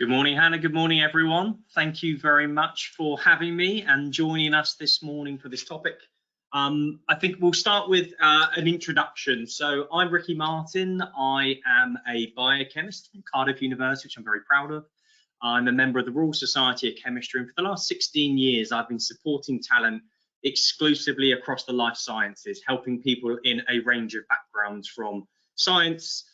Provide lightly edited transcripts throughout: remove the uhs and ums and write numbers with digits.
Good morning, Hannah. Good morning, everyone. Thank you very much for having me and joining us this morning for this topic. I think we'll start with an introduction. So I'm Ricky Martin. I am a biochemist from Cardiff University, which I'm very proud of. I'm a member of the Royal Society of Chemistry, and for the last 16 years, I've been supporting talent exclusively across the life sciences, helping people in a range of backgrounds from science,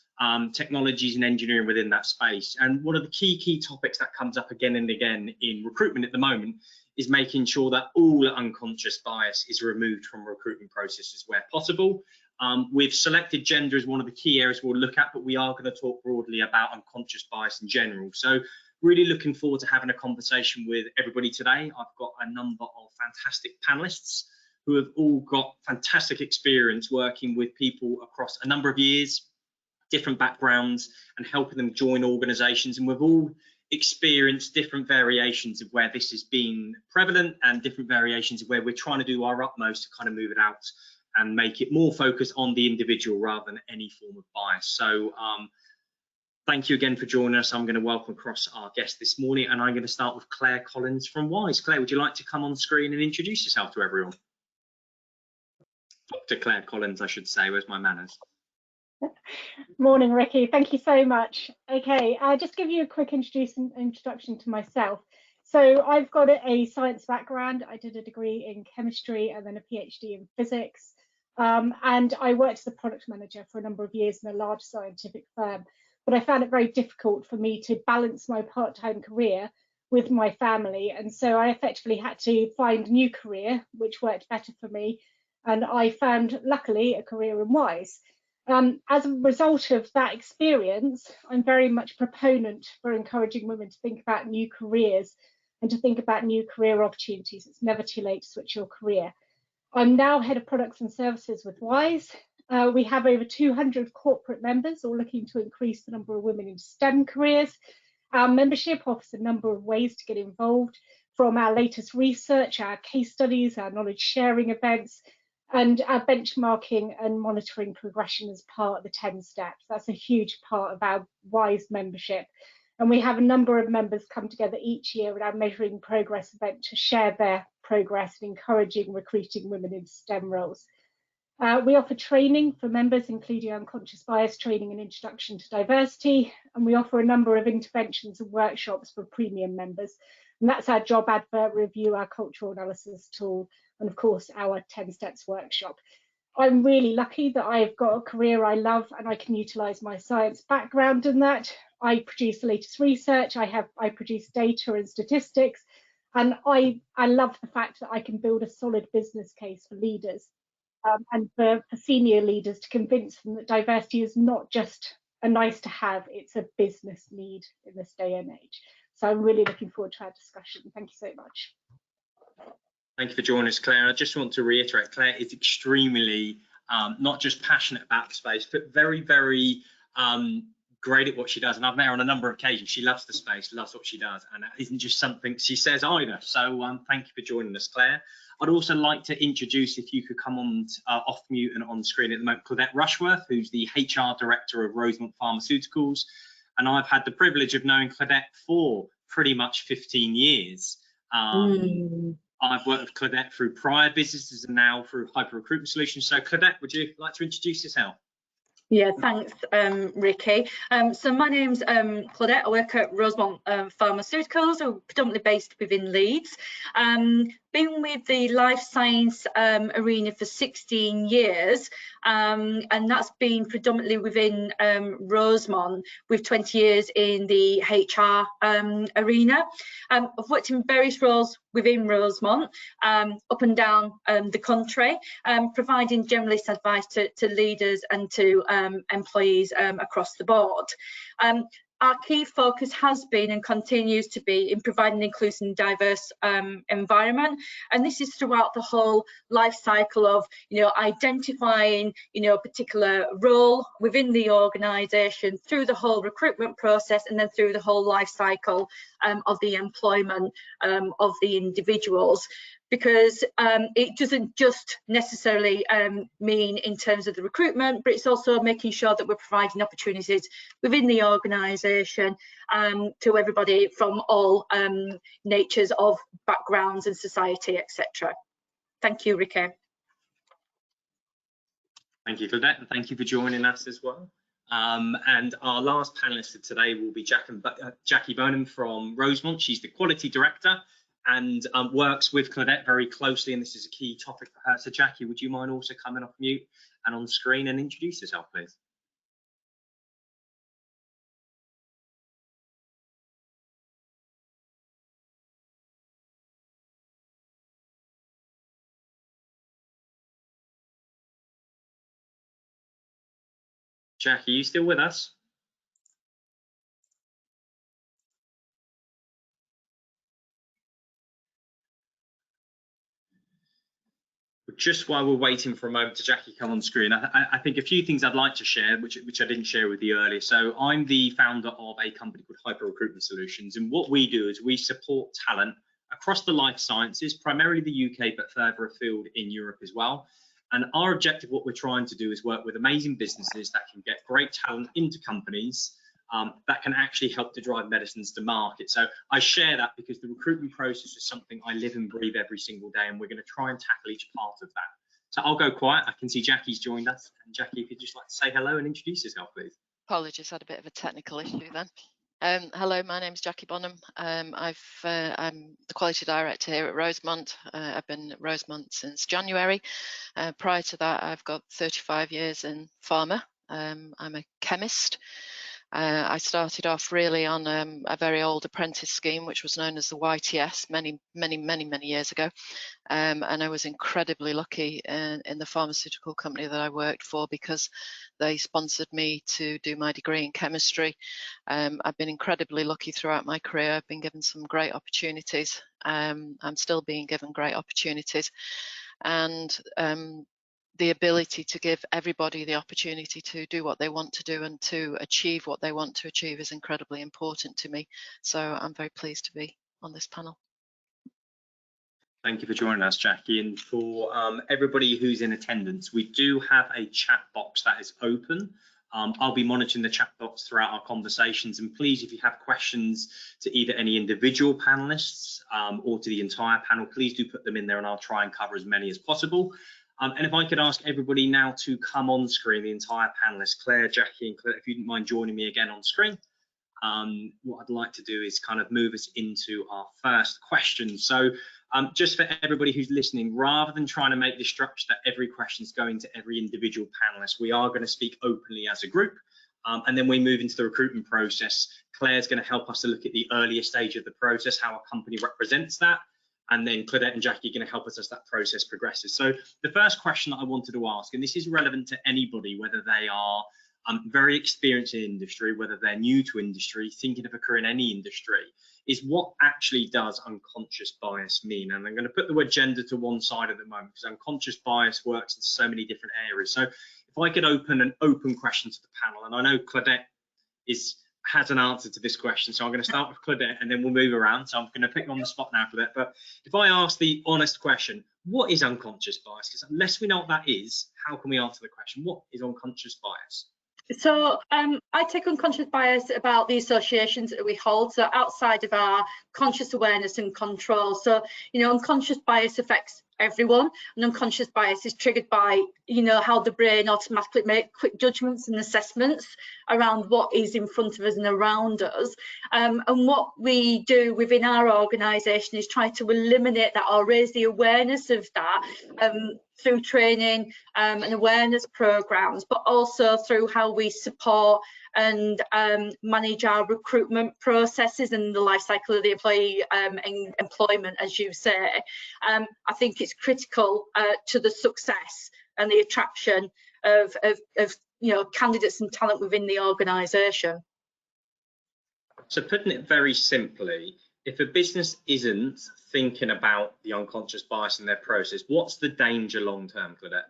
technologies and engineering within that space. And one of the key topics that comes up again and again in recruitment at the moment is making sure that all unconscious bias is removed from recruitment processes where possible. We've selected gender as one of the key areas we'll look at, but we are going to talk broadly about unconscious bias in general. So really looking forward to having a conversation with everybody today. I've got a number of fantastic panelists who have all got fantastic experience working with people across a number of years, different backgrounds, and helping them join organizations. And we've all experienced different variations of where this has been prevalent and different variations of where we're trying to do our utmost to kind of move it out and make it more focused on the individual rather than any form of bias. So thank you again for joining us. I'm going to welcome across our guest this morning, and I'm going to start with Clair Collins from WISE. Claire, would you like to come on screen and introduce yourself to everyone? Dr. Clair Collins, I should say. Where's my manners? Morning, Ricky. Thank you so much. Okay, I'll just give you a quick introduction to myself. So I've got a science background. I did a degree in chemistry and then a PhD in physics. And I worked as a product manager for a number of years in a large scientific firm. But I found it very difficult for me to balance my part-time career with my family. And so I effectively had to find a new career, which worked better for me. And I found, luckily, a career in WISE. As a result of that experience, I'm very much a proponent for encouraging women to think about new careers and to think about new career opportunities. It's never too late to switch your career. I'm now head of products and services with WISE. We have over 200 corporate members, all looking to increase the number of women in STEM careers. Our membership offers a number of ways to get involved, from our latest research, our case studies, our knowledge sharing events, and our benchmarking and monitoring progression as part of the 10 steps. That's a huge part of our WISE membership. And we have a number of members come together each year at our Measuring Progress event to share their progress and encouraging recruiting women in STEM roles. We offer training for members, including unconscious bias training and introduction to diversity. And we offer a number of interventions and workshops for premium members. And that's our job advert review, our cultural analysis tool, and of course our 10 steps workshop. I'm really lucky that I've got a career I love and I can utilize my science background in that. I produce the latest research, I produce data and statistics, and I love the fact that I can build a solid business case for leaders and for senior leaders to convince them that diversity is not just a nice to have, it's a business need in this day and age. So I'm really looking forward to our discussion. Thank you so much. Thank you for joining us, Claire. I just want to reiterate, Claire is extremely not just passionate about the space, but very great at what she does. And I've met her on a number of occasions. She loves the space, loves what she does, and that isn't just something she says either. So thank you for joining us, Claire. I'd also like to introduce, if you could come on off mute and on screen at the moment, Claudette Rushworth, who's the HR Director of Rosemont Pharmaceuticals. And I've had the privilege of knowing Claudette for pretty much 15 years. I've worked with Claudette through prior businesses and now through Recruitment Solutions. So Claudette, would you like to introduce yourself? Yeah, thanks, Ricky. So my name's Claudette. I work at Rosemont Pharmaceuticals, predominantly based within Leeds. Been with the life science arena for 16 years, and that's been predominantly within Rosemont, with 20 years in the HR arena. I've worked in various roles within Rosemont, up and down the country, providing generalist advice to leaders and to employees across the board. Our key focus has been and continues to be in providing an inclusive and diverse environment, and this is throughout the whole life cycle of, identifying, a particular role within the organisation, through the whole recruitment process, and then through the whole life cycle of the employment of the individuals. because it doesn't just necessarily mean in terms of the recruitment, but it's also making sure that we're providing opportunities within the organisation to everybody from all natures of backgrounds and society, etc. Thank you, Ricky. Thank you, Claudette, and thank you for joining us as well. And our last panelist for today will be Jacki Bonam from Rosemont. She's the Quality Director and works with Claudette very closely, and this is a key topic for her. So Jacki, would you mind also coming off mute and on screen and introduce yourself, please? Jacki, are you still with us? Just while we're waiting for a moment to Jacki come on screen, I think a few things I'd like to share, which I didn't share with you earlier. So I'm the founder of a company called Recruitment Solutions, and what we do is we support talent across the life sciences, primarily the UK, but further afield in Europe as well. And our objective, what we're trying to do, is work with amazing businesses that can get great talent into companies that can actually help to drive medicines to market. So I share that because the recruitment process is something I live and breathe every single day, and we're going to try and tackle each part of that. So I'll go quiet. I can see Jacki's joined us. And Jacki, if you'd just like to say hello and introduce yourself, please. Apologies, had a bit of a technical issue then. Hello, my name's Jacki Bonam. I'm the Quality Director here at Rosemont. I've been at Rosemont since January. Prior to that, I've got 35 years in pharma. I'm a chemist. I started off really on a very old apprentice scheme, which was known as the YTS many years ago. And I was incredibly lucky in the pharmaceutical company that I worked for, because they sponsored me to do my degree in chemistry. I've been incredibly lucky throughout my career. I've been given some great opportunities. I'm still being given great opportunities. And the ability to give everybody the opportunity to do what they want to do and to achieve what they want to achieve is incredibly important to me. So I'm very pleased to be on this panel. Thank you for joining us, Jacki. And for everybody who's in attendance, we do have a chat box that is open. I'll be monitoring the chat box throughout our conversations. And please, if you have questions to either any individual panelists or to the entire panel, please do put them in there and I'll try and cover as many as possible. And if I could ask everybody now to come on screen, the entire panelists, Claire, Jacki and Claire, if you didn't mind joining me again on screen. What I'd like to do is kind of move us into our first question. So just for everybody who's listening, rather than trying to make the structure that every question is going to every individual panelist, we are going to speak openly as a group. And then we move into the recruitment process. Claire's going to help us to look at the earlier stage of the process, how a company represents that. And then Claudette and Jacki are going to help us as that process progresses. So the first question that I wanted to ask, and this is relevant to anybody, whether they are very experienced in industry, whether they're new to industry, thinking of a career in any industry, is what actually does unconscious bias mean? And I'm going to put the word gender to one side at the moment, because unconscious bias works in so many different areas. So if I could open an open question to the panel, and I know Claudette has an answer to this question, so I'm going to start with Claudette and then we'll move around. So I'm going to put you on the spot now, Claudette. But if I ask the honest question, what is unconscious bias? Because unless we know what that is, how can we answer the question? What is unconscious bias? So I take unconscious bias about the associations that we hold, so outside of our conscious awareness and control. So, you know, unconscious bias affects everyone, and unconscious bias is triggered by, you know, how the brain automatically make quick judgments and assessments around what is in front of us and around us. And what we do within our organisation is try to eliminate that or raise the awareness of that through training and awareness programs, but also through how we support and manage our recruitment processes and the life cycle of the employee employment, as you say. I think it's critical to the success and the attraction of you know, candidates and talent within the organisation. So putting it very simply, if a business isn't thinking about the unconscious bias in their process, what's the danger long term, Claudette?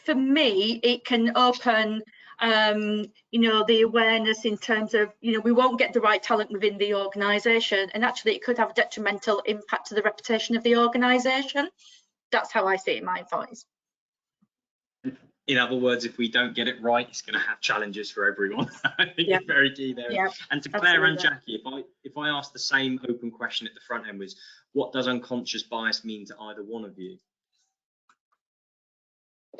For me, it can open you know, the awareness in terms of, you know, we won't get the right talent within the organisation, and actually it could have a detrimental impact to the reputation of the organisation. That's how I see it in my voice. In other words, if we don't get it right, it's going to have challenges for everyone. I think it's very key there. Yeah, and to Claire and Jackie, if I ask the same open question at the front end, was what does unconscious bias mean to either one of you?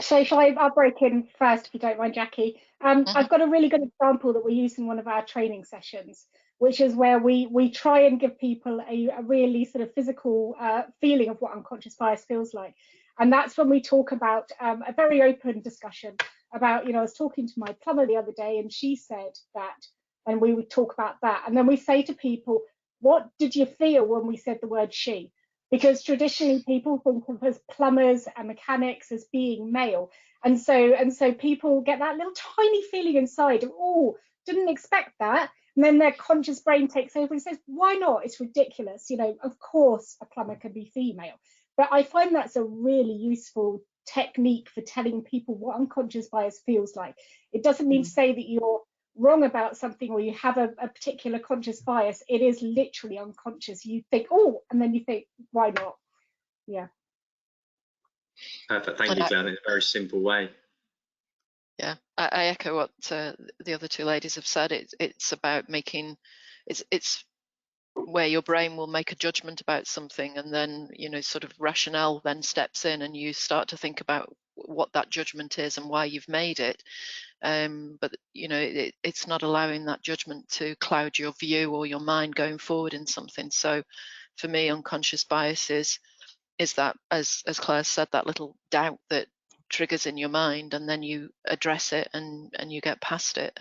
So I'll break in first, if you don't mind, Jackie. I've got a really good example that we use in one of our training sessions, which is where we try and give people a really sort of physical feeling of what unconscious bias feels like. And that's when we talk about a very open discussion about, you know, I was talking to my plumber the other day and she said that, and we would talk about that. And then we say to people, what did you feel when we said the word she? Because traditionally people think of as plumbers and mechanics as being male. And so people get that little tiny feeling inside of, oh, didn't expect that. And then their conscious brain takes over and says, why not? It's ridiculous. You know, of course a plumber can be female. But I find that's a really useful technique for telling people what unconscious bias feels like. It doesn't mean to say that you're wrong about something or you have a particular conscious bias. It is literally unconscious. You think, oh, and then you think, why not? Yeah. Perfect. Thank you, Claire. In a very simple way. Yeah, I echo what the other two ladies have said. It's about making, it's where your brain will make a judgment about something, and then, you know, sort of rationale then steps in and you start to think about what that judgment is and why you've made it. But, you know, it's not allowing that judgment to cloud your view or your mind going forward in something. So for me, unconscious bias is that, as Claire said, that little doubt that triggers in your mind, and then you address it and you get past it.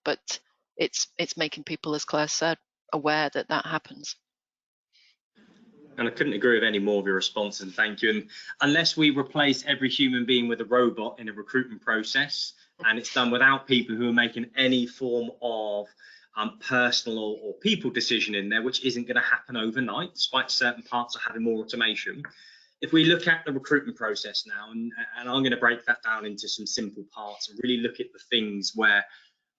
But it's making people, as Claire said, aware that that happens. And I couldn't agree with any more of your response, and thank you. And unless we replace every human being with a robot in a recruitment process, and it's done without people who are making any form of personal or people decision in there, which isn't going to happen overnight, despite certain parts of having more automation. If we look at the recruitment process now, and I'm going to break that down into some simple parts and really look at the things where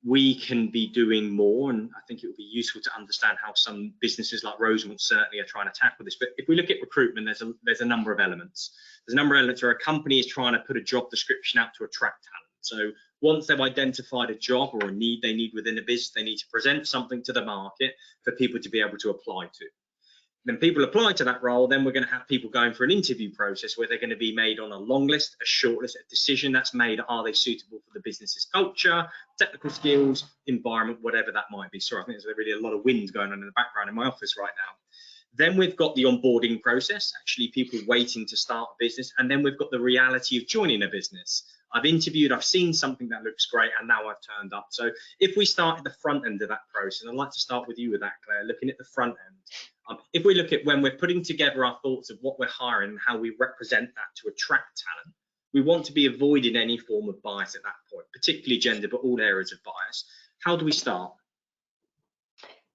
we can be doing more, and I think it would be useful to understand how some businesses like Rosemont certainly are trying to tackle this. But if we look at recruitment, there's a number of elements. There's a number of elements where a company is trying to put a job description out to attract talent. So once they've identified a job or a need they need within a business, they need to present something to the market for people to be able to apply to. Then people apply to that role, then we're going to have people going for an interview process where they're going to be made on a long list, a short list, a decision that's made. Are they suitable for the business's culture, technical skills, environment, whatever that might be? Sorry, I think there's really a lot of wind going on in the background in my office right now. Then we've got the onboarding process, actually people waiting to start a business. And then we've got the reality of joining a business. I've interviewed, I've seen something that looks great, and now I've turned up. So if we start at the front end of that process, and I'd like to start with you with that, Claire, looking at the front end. If we look at when we're putting together our thoughts of what we're hiring and how we represent that to attract talent, we want to be avoiding any form of bias at that point, particularly gender, but all areas of bias. How do we start?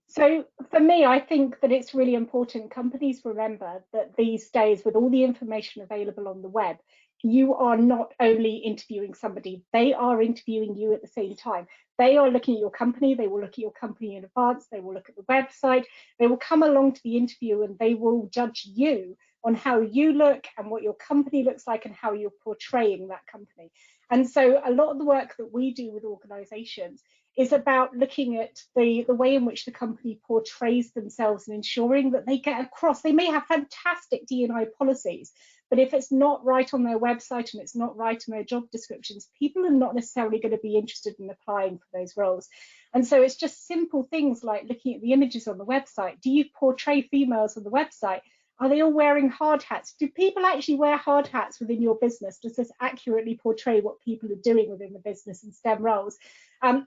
So for me, I think that it's really important companies remember that these days, with all the information available on the web, you are not only interviewing somebody, they are interviewing you at the same time. They are looking at your company, they will look at your company in advance, they will look at the website, they will come along to the interview and they will judge you on how you look and what your company looks like and how you're portraying that company. And so a lot of the work that we do with organizations is about looking at the way in which the company portrays themselves and ensuring that they get across. They may have fantastic D&I policies, but if it's not right on their website and it's not right in their job descriptions, people are not necessarily going to be interested in applying for those roles. And so it's just simple things like looking at the images on the website. Do you portray females on the website? Are they all wearing hard hats? Do people actually wear hard hats within your business? Does this accurately portray what people are doing within the business in STEM roles?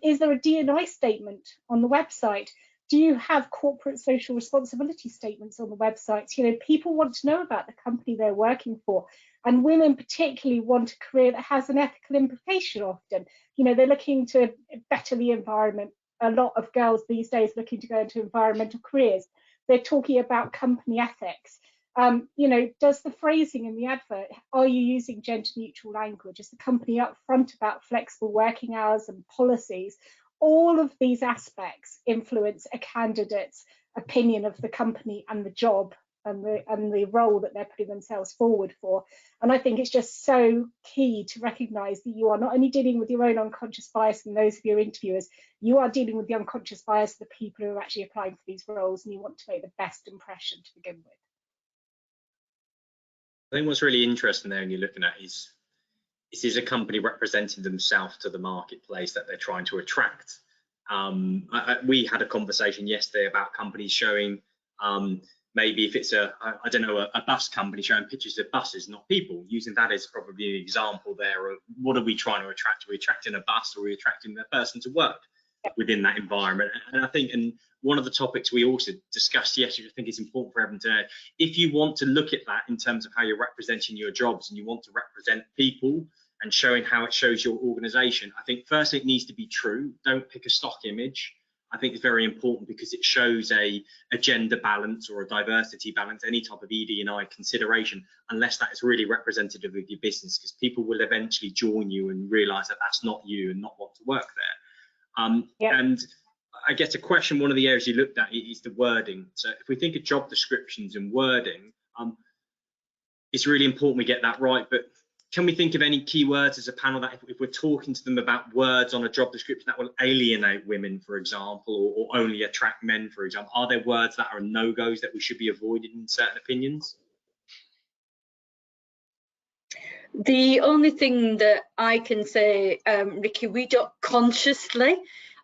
Is there a D&I statement on the website? Do you have corporate social responsibility statements on the websites? You know, people want to know about the company they're working for, and women particularly want a career that has an ethical implication often. You know, they're looking to better the environment. A lot of girls these days looking to go into environmental careers. They're talking about company ethics. You know, does the phrasing in the advert, are you using gender neutral language? Is the company upfront about flexible working hours and policies? All of these aspects influence a candidate's opinion of the company and the job and the role that they're putting themselves forward for. And I think it's just so key to recognise that you are not only dealing with your own unconscious bias and those of your interviewers, you are dealing with the unconscious bias of the people who are actually applying for these roles, and you want to make the best impression to begin with. I think what's really interesting there when you're looking at is a company representing themselves to the marketplace that they're trying to attract. We had a conversation yesterday about companies showing maybe if it's a bus company showing pictures of buses, not people, using that as probably an example there of what are we trying to attract? Are we attracting a bus, or are we attracting the person to work within that environment? And I think, and one of the topics we also discussed yesterday, I think it's important for everyone to know, if you want to look at that in terms of how you're representing your jobs and you want to represent people and showing how it shows your organization, I think firstly it needs to be true. Don't pick a stock image. I think it's very important because it shows a gender balance or a diversity balance, any type of ED&I consideration, unless that is really representative of your business, because people will eventually join you and realize that that's not you and not want to work there. And I guess a question, one of the areas you looked at is the wording. So if we think of job descriptions and wording, it's really important we get that right, but can we think of any keywords as a panel that if we're talking to them about words on a job description that will alienate women, for example, or only attract men, for example? Are there words that are no-goes that we should be avoiding in certain opinions? The only thing that I can say, Ricky, we don't consciously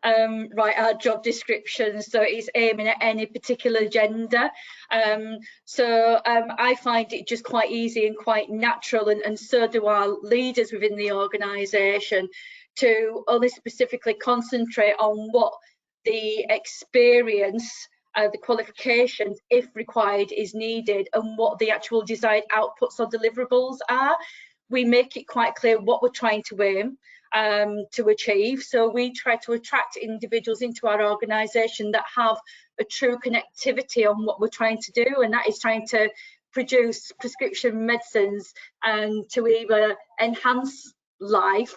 write our job descriptions so it's aiming at any particular gender. I find it just quite easy and quite natural, and so do our leaders within the organisation, to only specifically concentrate on what the experience, the qualifications, if required, is needed, and what the actual desired outputs or deliverables are. We make it quite clear what we're trying to aim to achieve. So we try to attract individuals into our organisation that have a true connectivity on what we're trying to do, and that is trying to produce prescription medicines and to either enhance life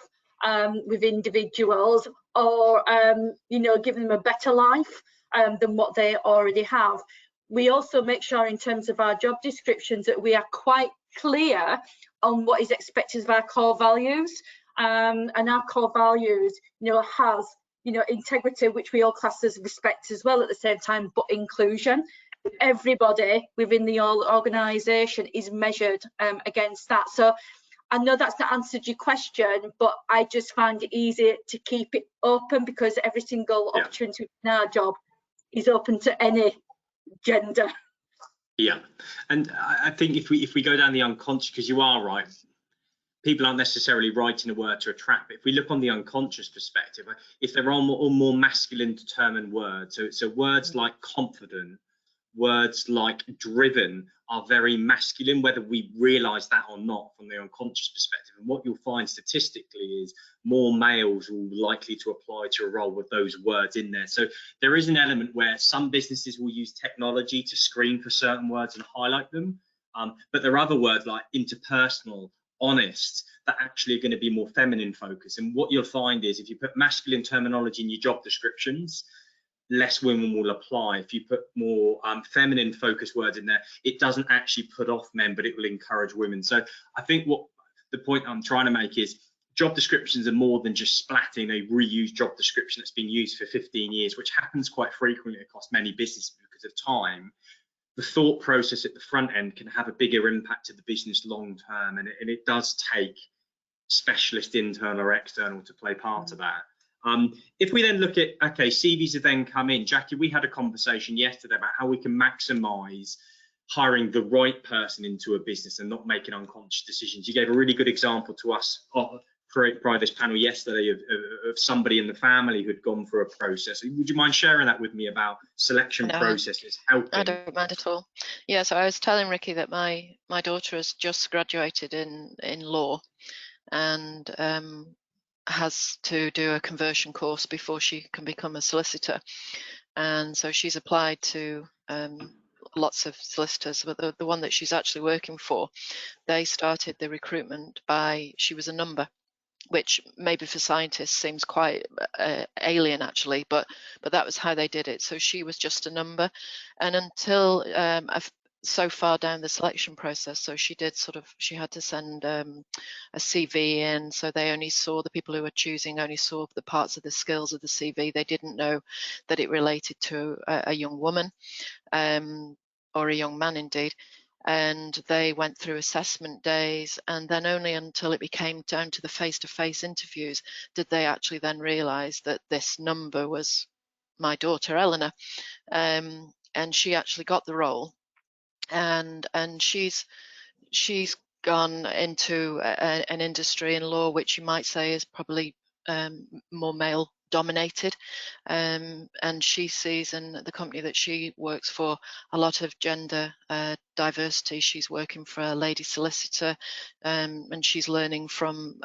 with individuals, or you know, give them a better life than what they already have. We also make sure in terms of our job descriptions that we are quite clear on what is expected of our core values, and our core values, you know, has, you know, integrity, which we all class as respect as well at the same time, but inclusion. Everybody within the organisation is measured against that. So I know that's not answered your question, but I just find it easier to keep it open, because every single opportunity in our job is open to any gender. Yeah, and I think if we go down the unconscious, because you are right, people aren't necessarily writing a word to attract, but if we look on the unconscious perspective, if there are more masculine determined words, so words like confident, words like driven are very masculine, whether we realize that or not from the unconscious perspective. And what you'll find statistically is more males will likely to apply to a role with those words in there. So there is an element where some businesses will use technology to screen for certain words and highlight them, but there are other words like interpersonal, honest, that actually are going to be more feminine focused. And what you'll find is if you put masculine terminology in your job descriptions, less women will apply. If you put more feminine focused words in there, it doesn't actually put off men, but it will encourage women. So I think what the point I'm trying to make is job descriptions are more than just splatting a reused job description that's been used for 15 years, which happens quite frequently across many businesses because of time. The thought process at the front end can have a bigger impact to the business long term, and it does take specialist internal or external to play part of that. If we then look at, okay, CVs have then come in. Jackie, we had a conversation yesterday about how we can maximize hiring the right person into a business and not making unconscious decisions. You gave a really good example to us prior this panel yesterday of somebody in the family who'd gone through a process. Would you mind sharing that with me about selection processes? Helping? I don't mind at all. Yeah, so I was telling Ricky that my daughter has just graduated in law, and has to do a conversion course before she can become a solicitor, and so she's applied to lots of solicitors, but the one that she's actually working for, they started the recruitment by, she was a number, which maybe for scientists seems quite alien actually, but that was how they did it. So she was just a number, and until so far down the selection process, so she had to send a CV in, so they only saw, the people who were choosing only saw the parts of the skills of the CV. They didn't know that it related to a young woman or a young man indeed. And they went through assessment days, and then only until it became down to the face-to-face interviews did they actually then realise that this number was my daughter Eleanor, and she actually got the role, and she's gone into an industry in law which you might say is probably more male dominated, and she sees in the company that she works for a lot of gender diversity. She's working for a lady solicitor, and she's learning from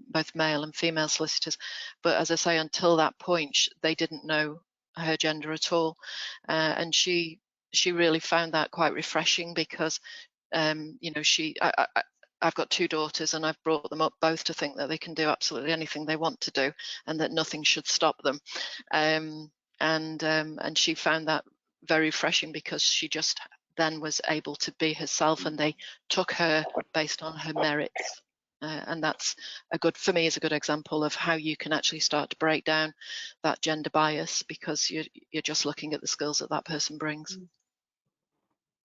both male and female solicitors. But as I say, until that point, they didn't know her gender at all, and she really found that quite refreshing, because you know, I've got two daughters, and I've brought them up both to think that they can do absolutely anything they want to do, and that nothing should stop them. And she found that very refreshing, because she just then was able to be herself, and they took her based on her merits. And that's for me, is a good example of how you can actually start to break down that gender bias, because you're just looking at the skills that person brings.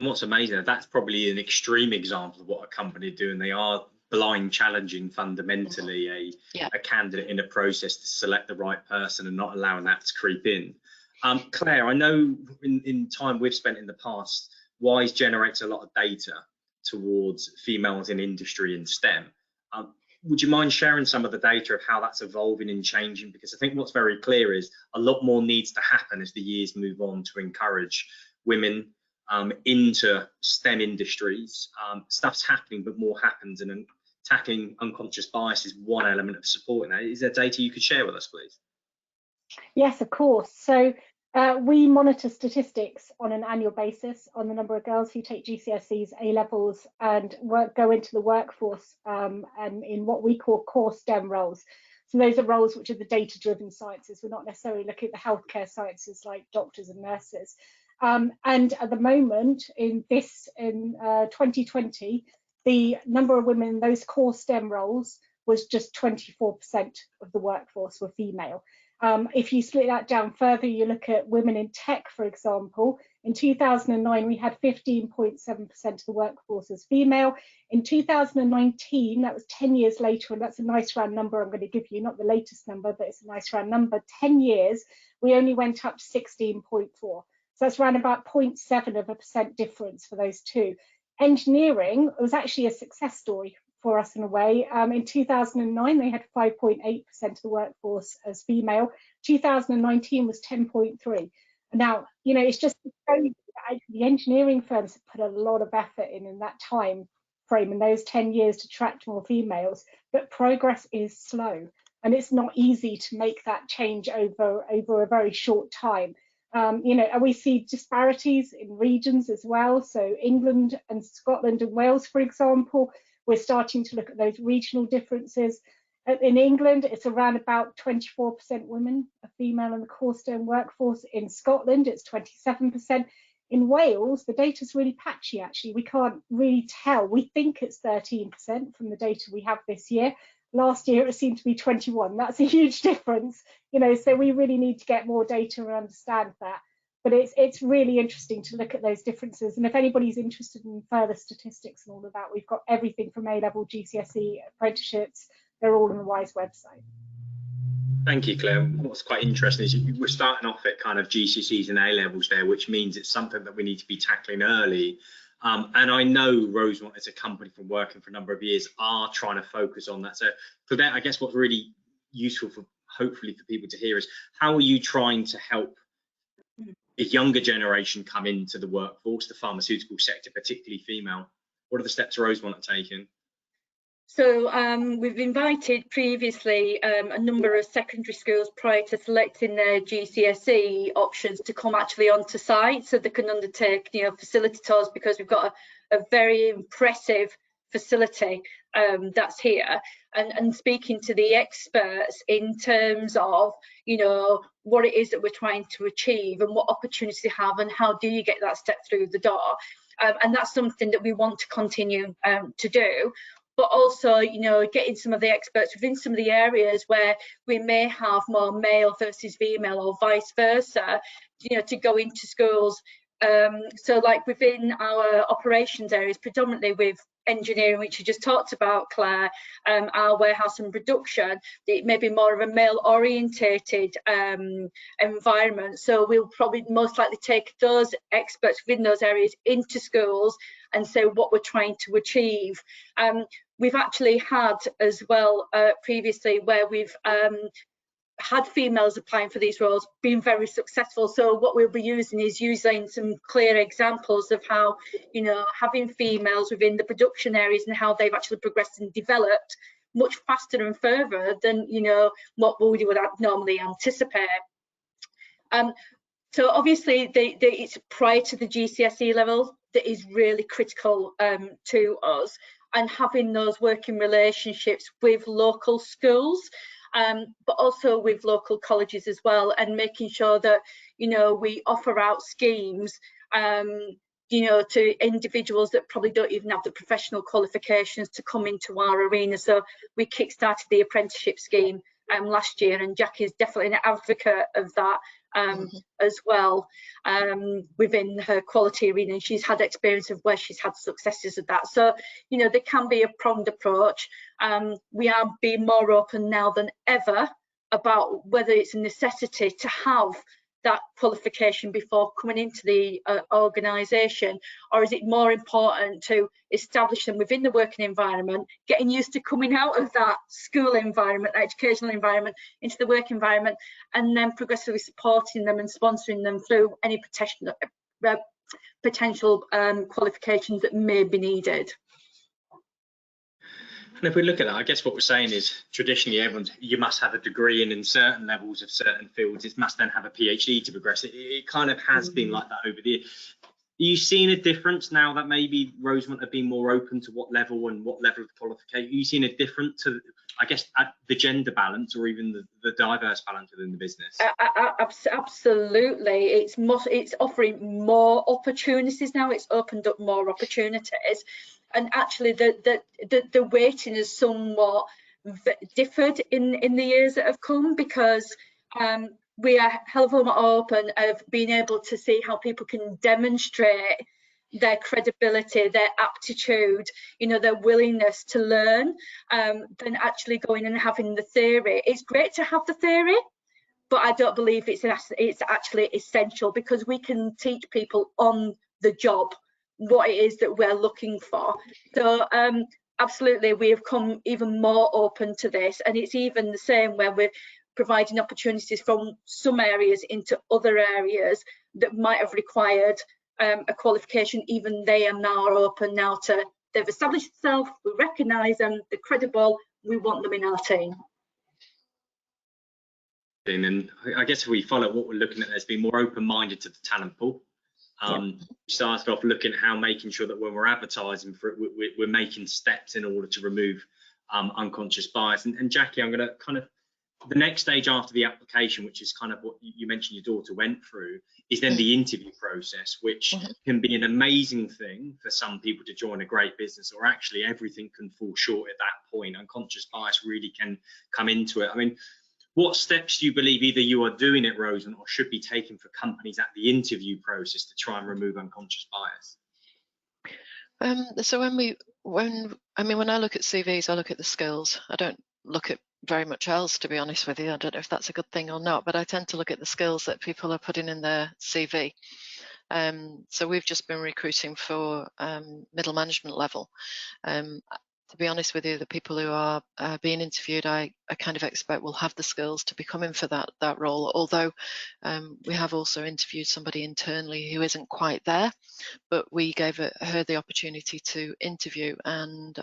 And what's amazing, that's probably an extreme example of what a company are doing. They are blind challenging fundamentally a candidate in a process to select the right person, and not allowing that to creep in. Claire, I know in time we've spent in the past, WISE generates a lot of data towards females in industry and STEM. Would you mind sharing some of the data of how that's evolving and changing? Because I think what's very clear is a lot more needs to happen as the years move on to encourage women into STEM industries. Stuff's happening, but more happens, and tackling unconscious bias is one element of supporting that. Is there data you could share with us, please? Yes, of course. So we monitor statistics on an annual basis on the number of girls who take GCSEs, A-levels, and go into the workforce, and in what we call core STEM roles. So those are roles which are the data-driven sciences. We're not necessarily looking at the healthcare sciences like doctors and nurses. And at the moment, in 2020, the number of women in those core STEM roles was just 24% of the workforce were female. If you split that down further, you look at women in tech, for example. In 2009, we had 15.7% of the workforce as female. In 2019, that was 10 years later, and that's a nice round number I'm going to give you, not the latest number, but it's a nice round number. 10 years, we only went up to 16.4. So that's around about 0.7% difference for those two. Engineering was actually a success story for us in a way. In 2009, they had 5.8% of the workforce as female. 2019 was 10.3. Now, you know, it's just the engineering firms have put a lot of effort in that time frame, in those 10 years, to attract more females, but progress is slow, and it's not easy to make that change over a very short time. You know, and we see disparities in regions as well. So England and Scotland and Wales, for example, we're starting to look at those regional differences. In England, it's around about 24% women are female in the core STEM workforce. In Scotland, it's 27%. In Wales, the data's really patchy, actually. We can't really tell. We think it's 13% from the data we have this year. Last year, it seemed to be 21. That's a huge difference, you know, so we really need to get more data and understand that. But it's really interesting to look at those differences. And if anybody's interested in further statistics and all of that, we've got everything from A-level, GCSE, apprenticeships. They're all on the WISE website. Thank you, Claire. What's quite interesting is we're starting off at kind of GCSEs and A-levels there, which means it's something that we need to be tackling early. And I know Rosemont, as a company from working for a number of years, are trying to focus on that. So for that, I guess what's really useful for hopefully for people to hear is, how are you trying to help a younger generation come into the workforce, the pharmaceutical sector, particularly female? What are the steps Rosemont are taking? So we've invited previously a number of secondary schools prior to selecting their GCSE options to come actually onto site so they can undertake, you know, facility tours, because we've got a very impressive facility that's here, and speaking to the experts in terms of, you know, what it is that we're trying to achieve and what opportunities you have and how do you get that step through the door. And that's something that we want to continue to do. But also, you know, getting some of the experts within some of the areas where we may have more male versus female or vice versa, you know, to go into schools. So like within our operations areas, predominantly with engineering, which you just talked about, Claire, our warehouse and production, it may be more of a male orientated environment. So we'll probably most likely take those experts within those areas into schools and say what we're trying to achieve. We've actually had as well previously where we've had females applying for these roles, being very successful. So what we'll be using is using some clear examples of how, you know, having females within the production areas and how they've actually progressed and developed much faster and further than, you know, what we would normally anticipate. So obviously it's prior to the GCSE level that is really critical to us, and having those working relationships with local schools, but also with local colleges as well, and making sure that, you know, we offer out schemes, you know, to individuals that probably don't even have the professional qualifications to come into our arena. So we kick-started the apprenticeship scheme last year, and Jackie is definitely an advocate of that as well within her quality arena, and she's had experience of where she's had successes of that. So, you know, there can be a pronged approach. We are being more open now than ever about whether it's a necessity to have that qualification before coming into the organisation, or is it more important to establish them within the working environment, getting used to coming out of that school environment, that educational environment, into the work environment, and then progressively supporting them and sponsoring them through any potential qualifications that may be needed. And if we look at that, I guess what we're saying is traditionally you must have a degree, and in certain levels of certain fields it must then have a PhD to progress. It kind of has been like that over the years. Are you seeing a difference now that maybe Rosemont have been more open to what level and what level of qualification? Are you seeing a difference to, I guess, the gender balance or even the diverse balance within the business? Absolutely, it's offering more opportunities now. It's opened up more opportunities. And actually the weighting is somewhat differed in the years that have come, because we are hell of a lot open of being able to see how people can demonstrate their credibility, their aptitude, you know, their willingness to learn, than actually going and having the theory. It's great to have the theory, but I don't believe it's actually essential, because we can teach people on the job what it is that we're looking for. So absolutely, we have come even more open to this, and it's even the same when we're providing opportunities from some areas into other areas that might have required a qualification. Even they are now open now to, they've established themselves, we recognise them, they're credible, we want them in our team. And I guess if we follow what we're looking at, there's been more open-minded to the talent pool. We started off looking at how making sure that when we're advertising for it, we're making steps in order to remove unconscious bias. And Jackie, I'm going to kind of, the next stage after the application, which is kind of what you mentioned your daughter went through, is then the interview process, which can be an amazing thing for some people to join a great business, or actually everything can fall short at that point. Unconscious bias really can come into it. I mean, what steps do you believe either you are doing at Rosemont or should be taken for companies at the interview process to try and remove unconscious bias? So when I look at CVs, I look at the skills. I don't look at very much else, to be honest with you. I don't know if that's a good thing or not, but I tend to look at the skills that people are putting in their CV. So we've just been recruiting for middle management level. To be honest with you, the people who are being interviewed, I kind of expect will have the skills to be coming for that role, although we have also interviewed somebody internally who isn't quite there, but we gave her the opportunity to interview, and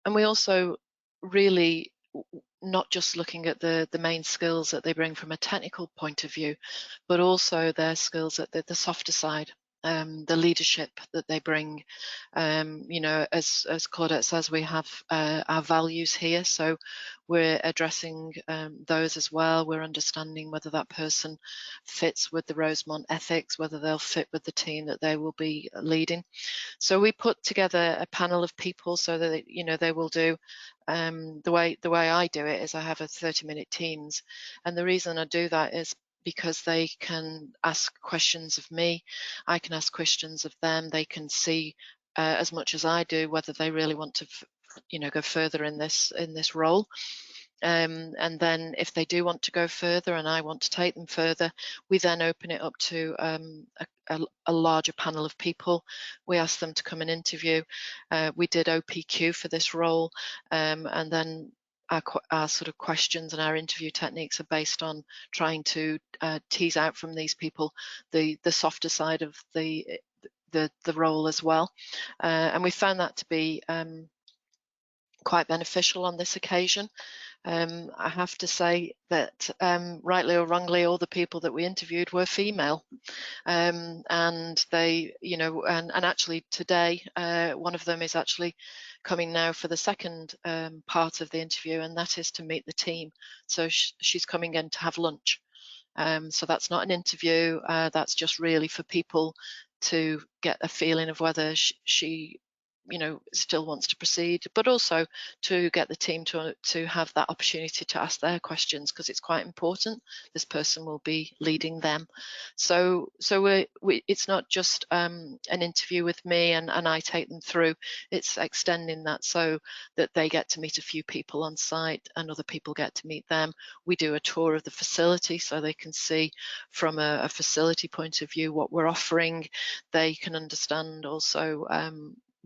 And we also really not just looking at the main skills that they bring from a technical point of view, but also their skills at the softer side, the leadership that they bring. You know, as Claudette says, we have our values here, so we're addressing those as well. We're understanding whether that person fits with the Rosemont ethics, whether they'll fit with the team that they will be leading. So we put together a panel of people so that, you know, they will do the way I do it is I have a 30-minute Teams, and the reason I do that is because they can ask questions of me, I can ask questions of them, they can see as much as I do whether they really want to, you know, go further in this role. And then if they do want to go further and I want to take them further, we then open it up to a larger panel of people. We ask them to come and interview. We did OPQ for this role, and then our sort of questions and our interview techniques are based on trying to tease out from these people the softer side of the role as well, and we found that to be quite beneficial on this occasion. I have to say that rightly or wrongly, all the people that we interviewed were female, and they, you know, and actually today one of them is actually coming now for the second part of the interview, and that is to meet the team. So she's coming in to have lunch. So that's not an interview, that's just really for people to get a feeling of whether she you know, still wants to proceed, but also to get the team to have that opportunity to ask their questions, because it's quite important. This person will be leading them. So it's not just an interview with me and I take them through. It's extending that so that they get to meet a few people on site and other people get to meet them. We do a tour of the facility so they can see from a facility point of view what we're offering. They can understand also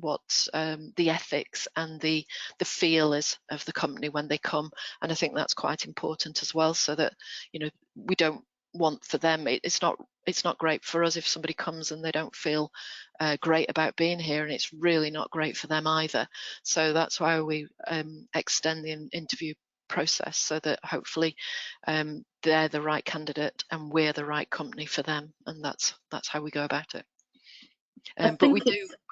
what the ethics and the feel is of the company when they come, and I think that's quite important as well, so that, you know, we don't want for them, it's not great for us if somebody comes and they don't feel great about being here, and it's really not great for them either. So that's why we extend the interview process, so that hopefully they're the right candidate and we're the right company for them, and that's how we go about it. But we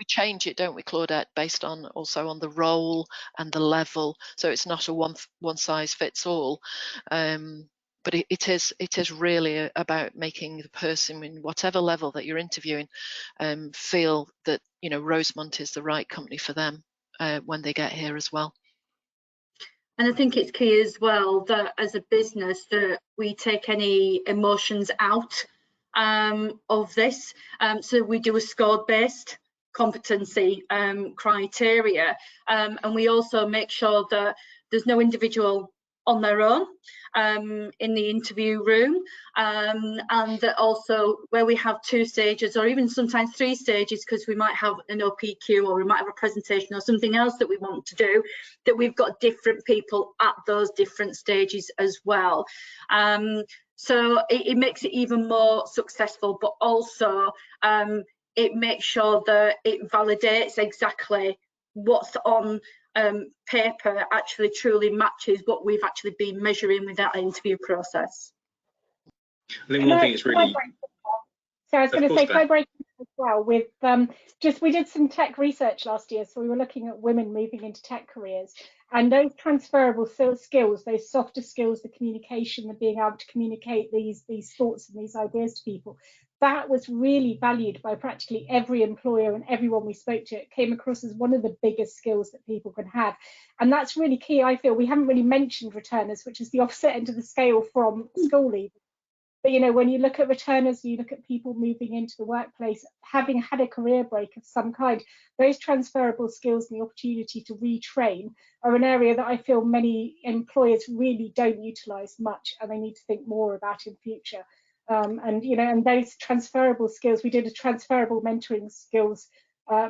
change it, don't we, Claudette, based on also on the role and the level. So it's not a one size fits all. But it is really about making the person in whatever level that you're interviewing feel that, you know, Rosemont is the right company for them when they get here as well. And I think it's key as well that as a business that we take any emotions out of this. So we do a score-based competency criteria, and we also make sure that there's no individual on their own in the interview room, and that also where we have 2 stages or even sometimes 3 stages, because we might have an OPQ or we might have a presentation or something else that we want to do, that we've got different people at those different stages as well. So it makes it even more successful, but also it makes sure that it validates exactly what's on paper actually truly matches what we've actually been measuring with that interview process. I think one thing is really... So I was going to say, can I break as well with we did some tech research last year, so we were looking at women moving into tech careers, and those transferable skills, those softer skills, the communication, the being able to communicate these thoughts and these ideas to people, that was really valued by practically every employer and everyone we spoke to. It came across as one of the biggest skills that people can have, and that's really key. I feel we haven't really mentioned returners, which is the opposite end of the scale from school leavers. But, you know, when you look at returners, you look at people moving into the workplace, having had a career break of some kind, those transferable skills and the opportunity to retrain are an area that I feel many employers really don't utilise much, and they need to think more about in future. And, you know, and those transferable skills, we did a transferable mentoring skills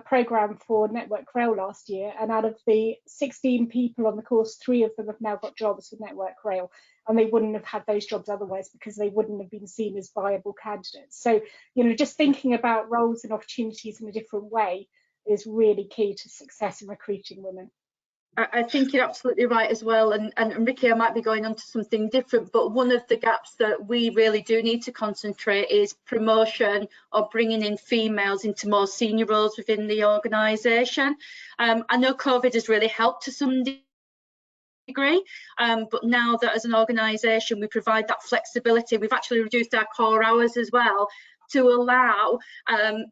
program for Network Rail last year, and out of the 16 people on the course, 3 of them have now got jobs with Network Rail, and they wouldn't have had those jobs otherwise because they wouldn't have been seen as viable candidates. So, you know, just thinking about roles and opportunities in a different way is really key to success in recruiting women. I think you're absolutely right as well, and Ricky, I might be going on to something different, but one of the gaps that we really do need to concentrate is promotion or bringing in females into more senior roles within the organisation. I know COVID has really helped to some degree, but now that as an organisation we provide that flexibility, we've actually reduced our core hours as well to allow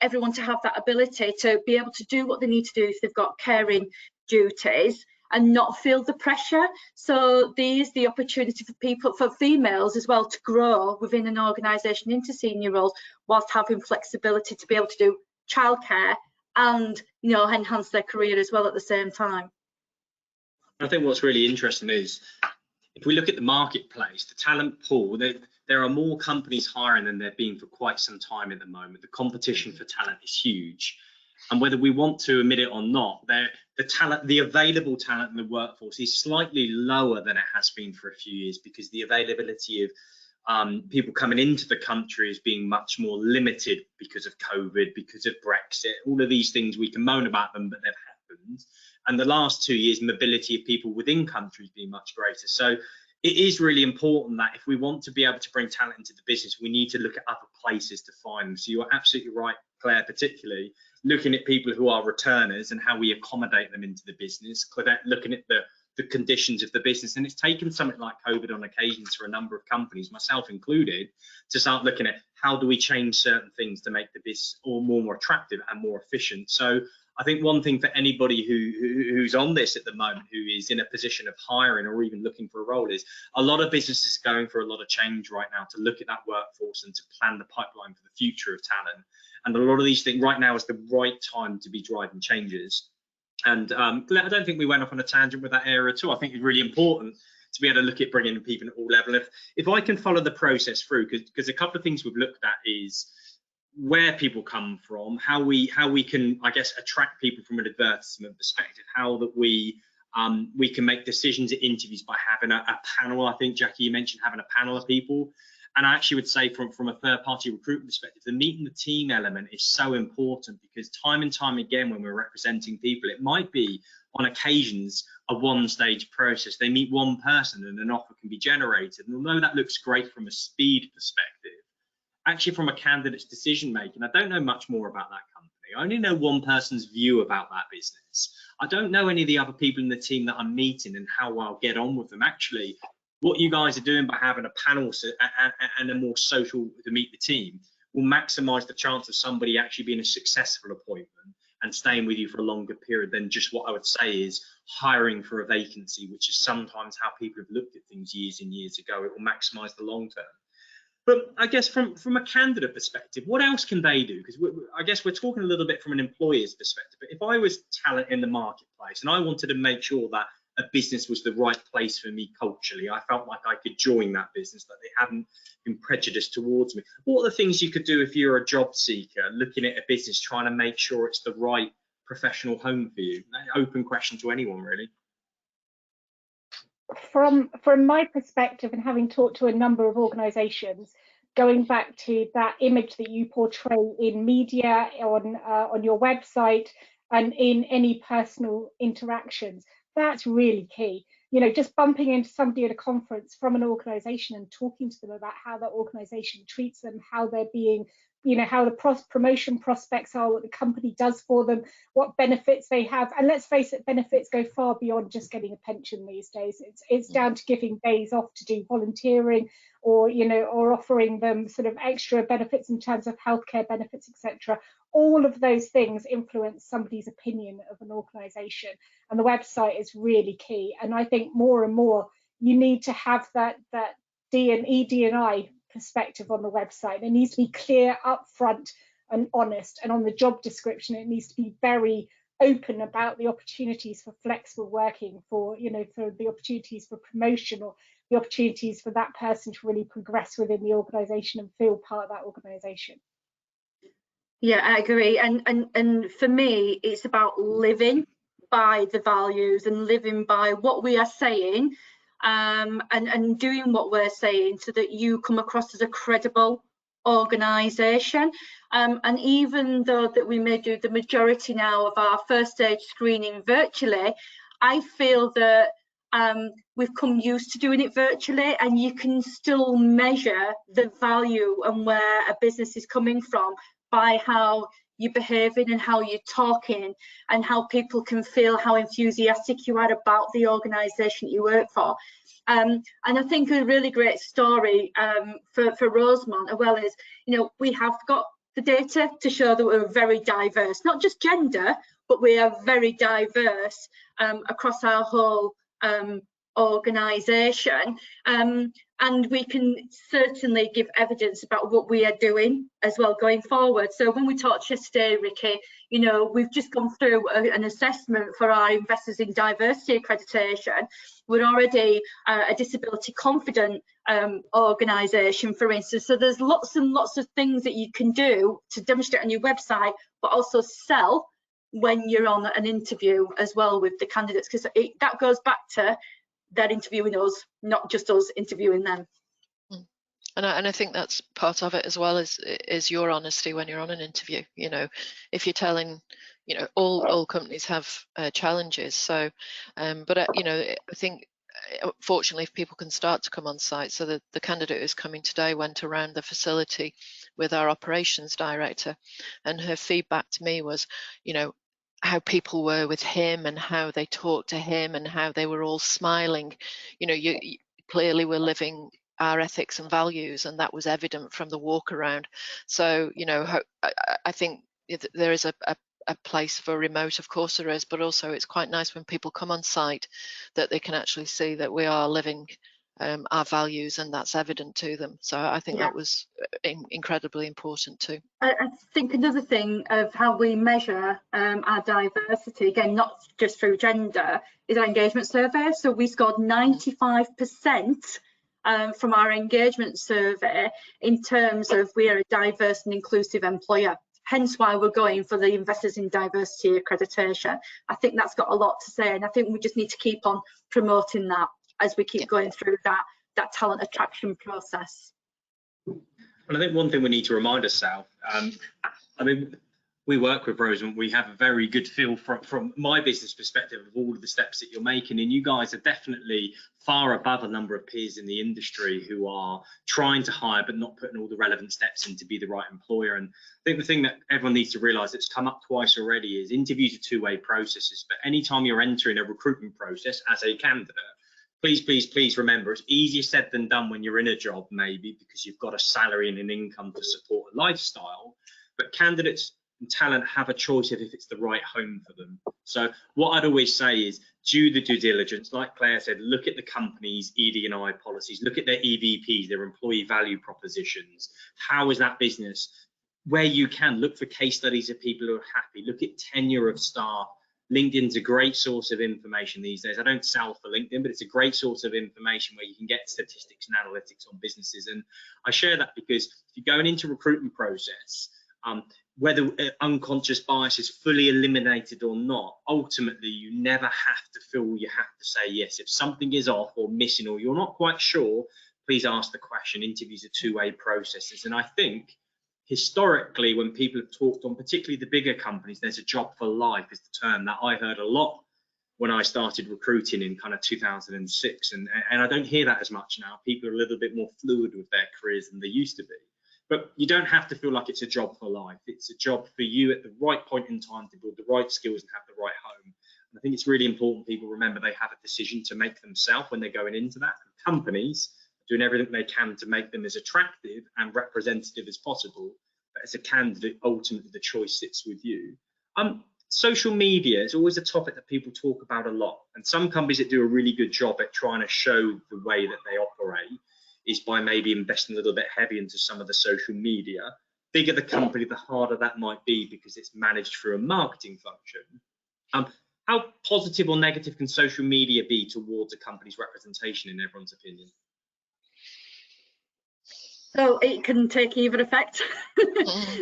everyone to have that ability to be able to do what they need to do if they've got caring duties and not feel the pressure. So there's the opportunity for people, for females as well, to grow within an organisation into senior roles whilst having flexibility to be able to do childcare and, you know, enhance their career as well at the same time. I think what's really interesting is if we look at the marketplace, the talent pool, there are more companies hiring than there have been for quite some time at the moment. The competition for talent is huge. And whether we want to admit it or not, the available talent in the workforce is slightly lower than it has been for a few years, because the availability of people coming into the country is being much more limited because of COVID, because of Brexit. All of these things, we can moan about them, but they've happened. And the last 2 years, mobility of people within countries being much greater. So it is really important that if we want to be able to bring talent into the business, we need to look at other places to find them. So you're absolutely right, Claire, particularly looking at people who are returners and how we accommodate them into the business. Claudette, looking at the conditions of the business. And it's taken something like COVID on occasions for a number of companies, myself included, to start looking at how do we change certain things to make the business all more attractive and more efficient. So I think one thing for anybody who's on this at the moment, who is in a position of hiring or even looking for a role, is a lot of businesses are going for a lot of change right now to look at that workforce and to plan the pipeline for the future of talent. And a lot of these things right now is the right time to be driving changes. And I don't think we went off on a tangent with that area at all. I think it's really important to be able to look at bringing people at all levels. If I can follow the process through, because a couple of things we've looked at is where people come from, how we can, I guess, attract people from an advertisement perspective, how that we can make decisions at interviews by having a panel. I think, Jackie, you mentioned having a panel of people. And I actually would say from a third-party recruitment perspective, the meeting the team element is so important, because time and time again, when we're representing people, it might be on occasions a one-stage process. They meet one person and an offer can be generated. And although that looks great from a speed perspective, actually from a candidate's decision making, I don't know much more about that company. I only know one person's view about that business. I don't know any of the other people in the team that I'm meeting and how I'll get on with them. Actually, what you guys are doing by having a panel and a more social to meet the team will maximize the chance of somebody actually being a successful appointment and staying with you for a longer period than just what I would say is hiring for a vacancy, which is sometimes how people have looked at things years and years ago. It will maximize the long term. But I guess from a candidate perspective, what else can they do? Because I guess we're talking a little bit from an employer's perspective. But if I was talent in the marketplace and I wanted to make sure that a business was the right place for me culturally, I felt like I could join that business, that they hadn't been prejudiced towards me. What are the things you could do if you're a job seeker looking at a business trying to make sure it's the right professional home for you? Open question to anyone, really. From my perspective, and having talked to a number of organisations, going back to that image that you portray in media, on your website, and in any personal interactions, that's really key. You know, just bumping into somebody at a conference from an organisation and talking to them about how that organisation treats them, how they're being, you know, how the promotion prospects are, what the company does for them, what benefits they have. And let's face it, benefits go far beyond just getting a pension these days. It's down to giving days off to do volunteering, or, you know, or offering them sort of extra benefits in terms of healthcare benefits, etc. All of those things influence somebody's opinion of an organisation, and the website is really key. And I think more and more you need to have that ED&I perspective on the website. It needs to be clear, upfront and honest, and on the job description it needs to be very open about the opportunities for flexible working, for, you know, for the opportunities for promotion, or the opportunities for that person to really progress within the organisation and feel part of that organisation. Yeah, I agree. And for me, it's about living by the values and living by what we are saying, and doing what we're saying, so that you come across as a credible organisation. And even though that we may do the majority now of our first stage screening virtually, I feel that we've come used to doing it virtually, and you can still measure the value and where a business is coming from by how you're behaving and how you're talking, and how people can feel how enthusiastic you are about the organisation you work for. And I think a really great story for Rosemont as well is, you know, we have got the data to show that we're very diverse, not just gender, but we are very diverse across our whole organisation, and we can certainly give evidence about what we are doing as well going forward. So when we talked yesterday, Ricky, you know, we've just gone through an assessment for our Investors in Diversity accreditation. We're already a disability confident organisation, for instance. So there's lots and lots of things that you can do to demonstrate on your website, but also sell when you're on an interview as well with the candidates, because that goes back to they're interviewing us, not just us interviewing them. And I think that's part of it as well, is your honesty when you're on an interview. You know, if you're telling, you know, all companies have challenges. So, but you know, I think fortunately, if people can start to come on site, so that the candidate who's coming today went around the facility with our operations director, and her feedback to me was, you know, how people were with him and how they talked to him and how they were all smiling. You know, you clearly were living our ethics and values, and that was evident from the walk around. So, you know, I think there is a place for remote, of course there is, but also it's quite nice when people come on site that they can actually see that we are living our values, and that's evident to them. So I think that was incredibly important too. I think another thing of how we measure our diversity, again, not just through gender, is our engagement survey. So we scored 95% from our engagement survey in terms of we are a diverse and inclusive employer. Hence why we're going for the Investors in Diversity accreditation. I think that's got a lot to say, and I think we just need to keep on promoting that as we keep going through that talent attraction process. And I think one thing we need to remind ourselves, I mean, we work with Rosemont, we have a very good feel from my business perspective of all of the steps that you're making, and you guys are definitely far above a number of peers in the industry who are trying to hire but not putting all the relevant steps in to be the right employer. And I think the thing that everyone needs to realise that's come up twice already is interviews are two-way processes, but anytime you're entering a recruitment process as a candidate, please remember, it's easier said than done when you're in a job, maybe because you've got a salary and an income to support a lifestyle, but candidates and talent have a choice of if it's the right home for them. So what I'd always say is do the due diligence. Like Claire said, look at the company's ED&I policies, look at their EVPs, their employee value propositions. How is that business? Where you can, look for case studies of people who are happy, look at tenure of staff. LinkedIn's a great source of information these days. I don't sell for LinkedIn, but it's a great source of information where you can get statistics and analytics on businesses. And I share that because if you're going into recruitment process, whether unconscious bias is fully eliminated or not, ultimately you never have to feel you have to say yes. If something is off or missing or you're not quite sure, please ask the question. Interviews are two-way processes. And I think historically, when people have talked on particularly the bigger companies, there's a job for life is the term that I heard a lot when I started recruiting in kind of 2006. And I don't hear that as much now. People are a little bit more fluid with their careers than they used to be. But you don't have to feel like it's a job for life. It's a job for you at the right point in time to build the right skills and have the right home. And I think it's really important people remember they have a decision to make themselves when they're going into that. And companies are doing everything they can to make them as attractive and representative as possible. But as a candidate, ultimately the choice sits with you. Social media is always a topic that people talk about a lot. And some companies that do a really good job at trying to show the way that they operate is by maybe investing a little bit heavy into some of the social media. Bigger the company, the harder that might be because it's managed through a marketing function. How positive or negative can social media be towards a company's representation in everyone's opinion? So it can take either effect,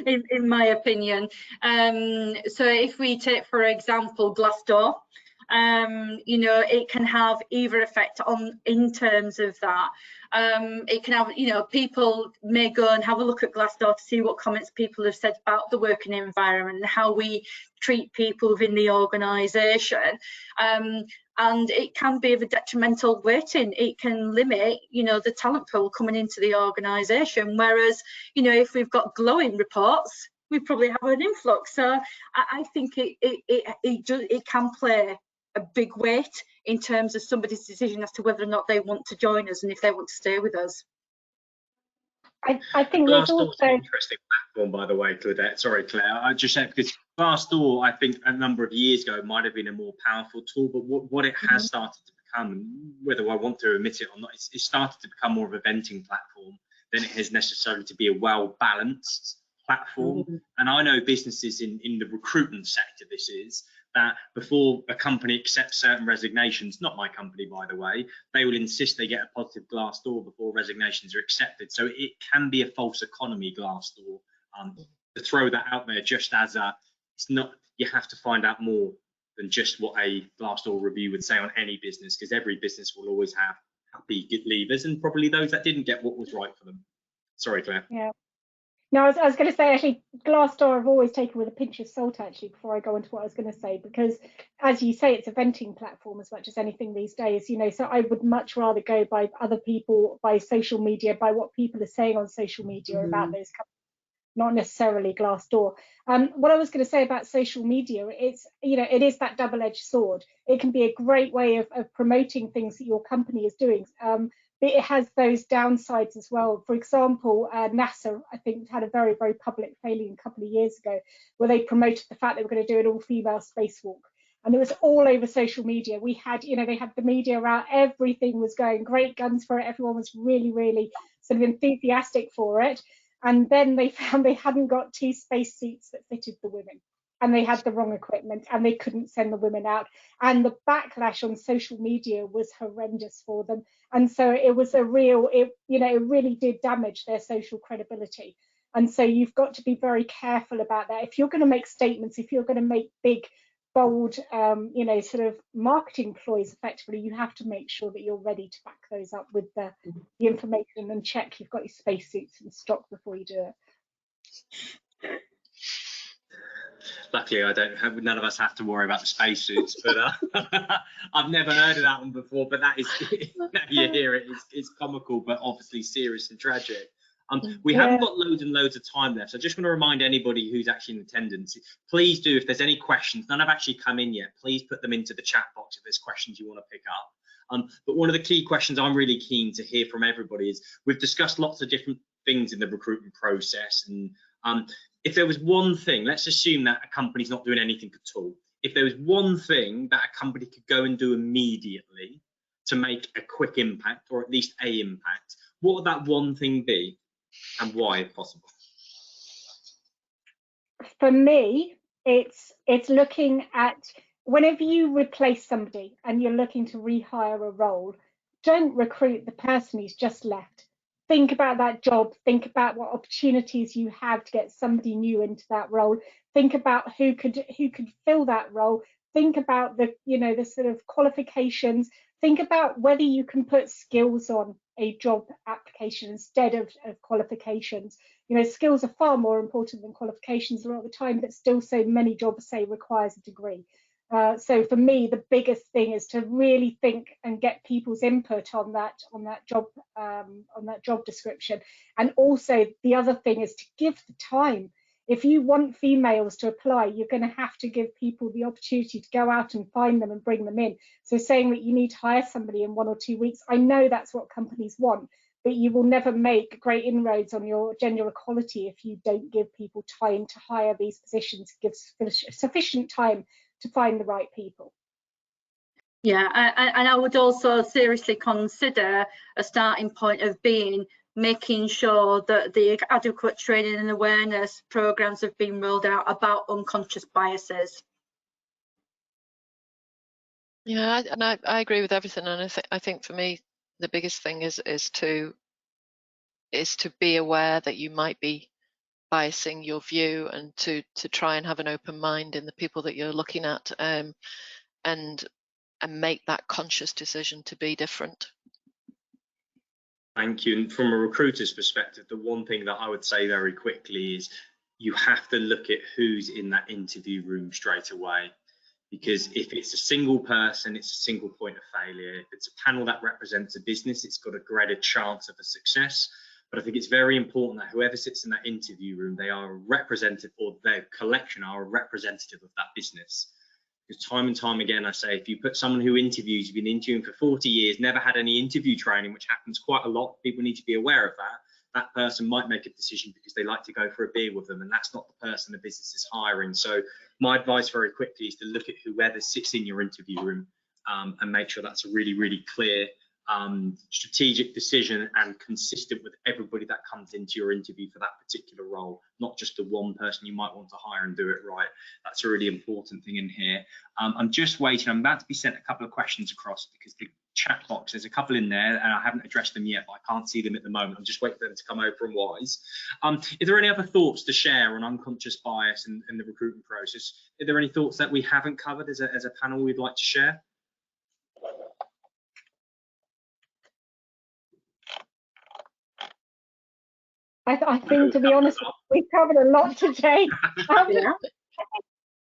in my opinion. So if we take, for example, Glassdoor, you know, it can have either effect in terms of that. It can have, you know, people may go and have a look at Glassdoor to see what comments people have said about the working environment and how we treat people within the organisation. And it can be of a detrimental weighting. It can limit, you know, the talent pool coming into the organisation. Whereas, you know, if we've got glowing reports, we probably have an influx. So I think it can play a big weight in terms of somebody's decision as to whether or not they want to join us and if they want to stay with us. I think there's also an interesting platform, by the way, Claudette. Sorry, Claire. I just said because Glassdoor, I think a number of years ago, might have been a more powerful tool, but what it has started to become, whether I want to admit it or not, it's started to become more of a venting platform than it has necessarily to be a well-balanced platform. And I know businesses in the recruitment sector, this is, that before a company accepts certain resignations, not my company, by the way, they will insist they get a positive Glassdoor before resignations are accepted. So it can be a false economy, Glassdoor. To throw that out there just as a, it's not, you have to find out more than just what a Glassdoor review would say on any business, because every business will always have happy leavers and probably those that didn't get what was right for them. Sorry, Claire. Yeah. No, I was going to say, actually, Glassdoor I've always taken with a pinch of salt, actually, before I go into what I was going to say, because as you say, it's a venting platform as much as anything these days, you know, so I would much rather go by other people, by social media, by what people are saying on social media about those companies, not necessarily Glassdoor. What I was going to say about social media, it's, you know, it is that double-edged sword. It can be a great way of promoting things that your company is doing. But it has those downsides as well. For example, NASA, I think, had a very, very public failing a couple of years ago where they promoted the fact they were going to do an all-female spacewalk. And it was all over social media. We had, you know, they had the media out, everything was going great guns for it. Everyone was really, really sort of enthusiastic for it. And then they found they hadn't got 2 spacesuits that fitted the women. And they had the wrong equipment and they couldn't send the women out. And the backlash on social media was horrendous for them. And so it was a real, you know, it really did damage their social credibility. And so you've got to be very careful about that. If you're going to make statements, if you're going to make big, bold, you know, sort of marketing ploys effectively, you have to make sure that you're ready to back those up with the information and check you've got your spacesuits in stock before you do it. Luckily, I don't have, none of us have to worry about the spacesuits, but I've never heard of that one before. But that is, you hear it, it's comical, but obviously serious and tragic. We haven't got loads and loads of time left, so I just want to remind anybody who's actually in attendance, please do, if there's any questions, none have actually come in yet, please put them into the chat box if there's questions you want to pick up. But one of the key questions I'm really keen to hear from everybody is, we've discussed lots of different things in the recruitment process, and if there was one thing, let's assume that a company's not doing anything at all. If there was one thing that a company could go and do immediately to make a quick impact, or at least a impact, what would that one thing be, and why, if possible? For me, it's looking at, whenever you replace somebody and you're looking to rehire a role, don't recruit the person who's just left. Think about that job, think about what opportunities you have to get somebody new into that role, think about who could fill that role, think about the, you know, the sort of qualifications, think about whether you can put skills on a job application instead of qualifications. You know, skills are far more important than qualifications a lot of the time, but still so many jobs say requires a degree. So for me, the biggest thing is to really think and get people's input on that job description. And also the other thing is to give the time. If you want females to apply, you're going to have to give people the opportunity to go out and find them and bring them in. So saying that you need to hire somebody in 1 or 2 weeks, I know that's what companies want, but you will never make great inroads on your gender equality if you don't give people time to hire these positions, give sufficient time to find the right people. Yeah, and I would also seriously consider a starting point of being making sure that the adequate training and awareness programs have been rolled out about unconscious biases. Yeah, and I agree with everything, and I think for me the biggest thing is to be aware that you might be biasing your view, and to try and have an open mind in the people that you're looking at, and make that conscious decision to be different. Thank you. And from a recruiter's perspective, the one thing that I would say very quickly is you have to look at who's in that interview room straight away. Because if it's a single person, it's a single point of failure. If it's a panel that represents a business, it's got a greater chance of a success. But I think it's very important that whoever sits in that interview room, they are a representative, or their collection are a representative of that business. Because time and time again, I say, if you put someone who interviews, you've been interviewing for 40 years, never had any interview training, which happens quite a lot, people need to be aware of that. That person might make a decision because they like to go for a beer with them, and that's not the person the business is hiring. So my advice very quickly is to look at whoever sits in your interview room and make sure that's a really, really clear strategic decision and consistent with everybody that comes into your interview for that particular role, not just the one person you might want to hire and do it right. That's a really important thing in here. I'm just waiting. I'm about to be sent a couple of questions across because the chat box, there's a couple in there and I haven't addressed them yet, but I can't see them at the moment. I'm just waiting for them to come over from Wise. Is there any other thoughts to share on unconscious bias in the recruitment process? Are there any thoughts that we haven't covered as a panel we'd like to share? I think, to be honest, we've covered a lot today. Yeah.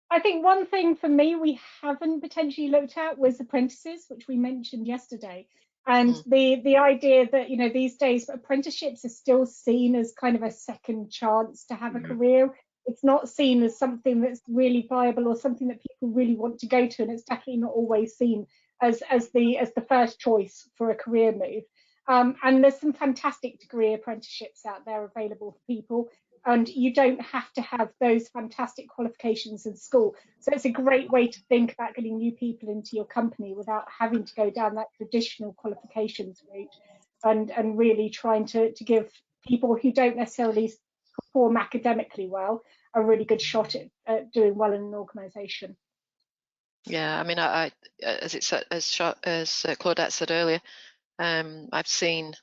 I think one thing for me we haven't potentially looked at was apprentices, which we mentioned yesterday. And the idea that, you know, these days apprenticeships are still seen as kind of a second chance to have a career. It's not seen as something that's really viable or something that people really want to go to, and it's definitely not always seen as the first choice for a career move. And there's some fantastic degree apprenticeships out there available for people, and you don't have to have those fantastic qualifications in school. So it's a great way to think about getting new people into your company without having to go down that traditional qualifications route, and really trying to give people who don't necessarily perform academically well a really good shot at doing well in an organisation. Yeah, I mean, as Claudette said earlier, I've seen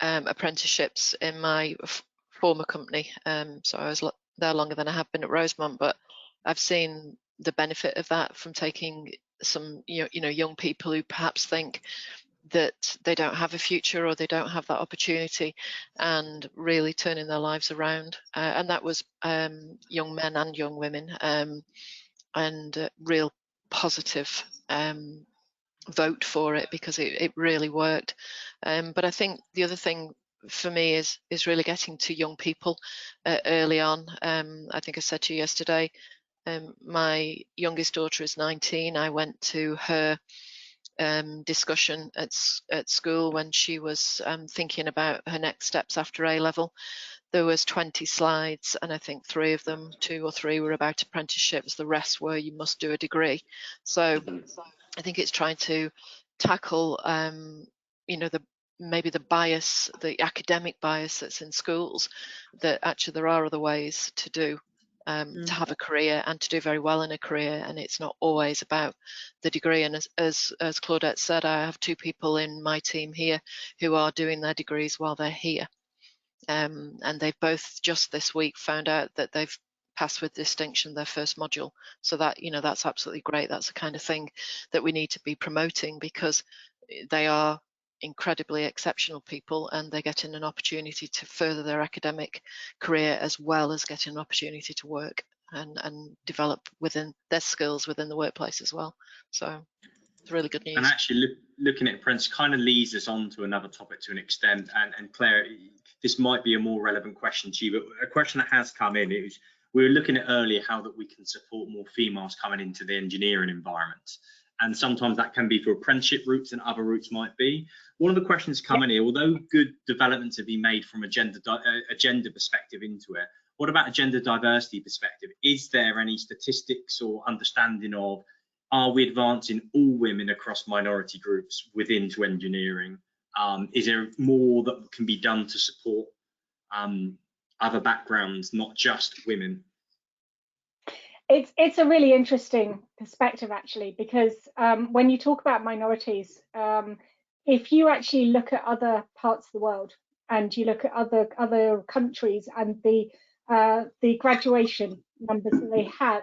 apprenticeships in my former company, so I was there longer than I have been at Rosemont, but I've seen the benefit of that from taking some young people who perhaps think that they don't have a future or they don't have that opportunity, and really turning their lives around, and that was young men and young women, and real positive vote for it because it really worked. But I think the other thing for me is really getting to young people early on. I think I said to you yesterday, my youngest daughter is 19. I went to her discussion at school when she was thinking about her next steps after A-level. There was 20 slides, and I think 2 or 3 were about apprenticeships. The rest were you must do a degree. So I think it's trying to tackle maybe the bias, the academic bias that's in schools, that actually there are other ways to do to have a career and to do very well in a career, and it's not always about the degree. And as Claudette said, I have 2 people in my team here who are doing their degrees while they're here, and they've both just this week found out that they've passed with distinction their first module. So that, that's absolutely great. That's the kind of thing that we need to be promoting, because they are incredibly exceptional people, and they're getting an opportunity to further their academic career as well as getting an opportunity to work and develop within their skills within the workplace as well. So it's really good news. And actually looking at apprentice kind of leads us on to another topic to an extent, and Claire, this might be a more relevant question to you, but a question that has come in is, we were looking at earlier how that we can support more females coming into the engineering environment. And sometimes that can be for apprenticeship routes, and other routes might be. One of the questions coming here, although good developments have been made from a gender perspective into it, what about a gender diversity perspective? Is there any statistics or understanding of, are we advancing all women across minority groups within to engineering? Is there more that can be done to support other backgrounds, not just women? It's a really interesting perspective, actually, because when you talk about minorities, if you actually look at other parts of the world and you look at other countries and the graduation numbers that they have,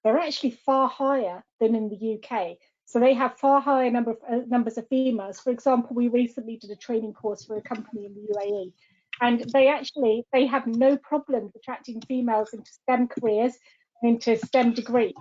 they're actually far higher than in the UK. So they have far higher numbers of females. For example, we recently did a training course for a company in the UAE, and they have no problems attracting females into STEM careers and into STEM degrees.